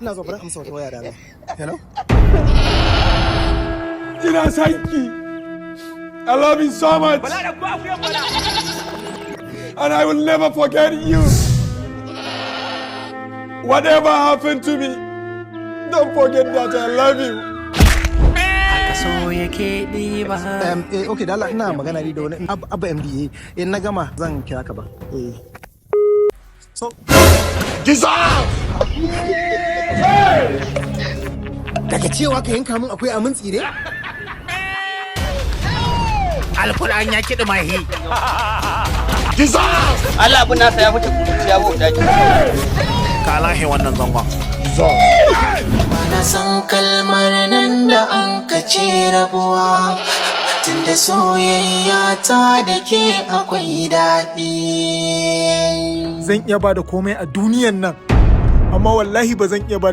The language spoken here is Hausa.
Ina zo bari amsa wata waya da Allah. Hello? Ina sanki. I love you so much. And I will never forget you. Whatever happened to me, don't forget that I love you. Okay, da Allah ina magana ni da wani Abba MDA. In na gama zan kira ka ba. So, daga cewa ka yanka min akwai amin tsire? Alkur'an ya kiɗi mahi. Allah abin nasa ya wuce kuciya bauta ki. Ka lahe wannan zangon. Mana san kalmar nan da an kace rabuwa, tunda soyayya ta da ke akwai daɗi. Zan iya bada komai a duniyan nan, amma wallahi ba zan iya bada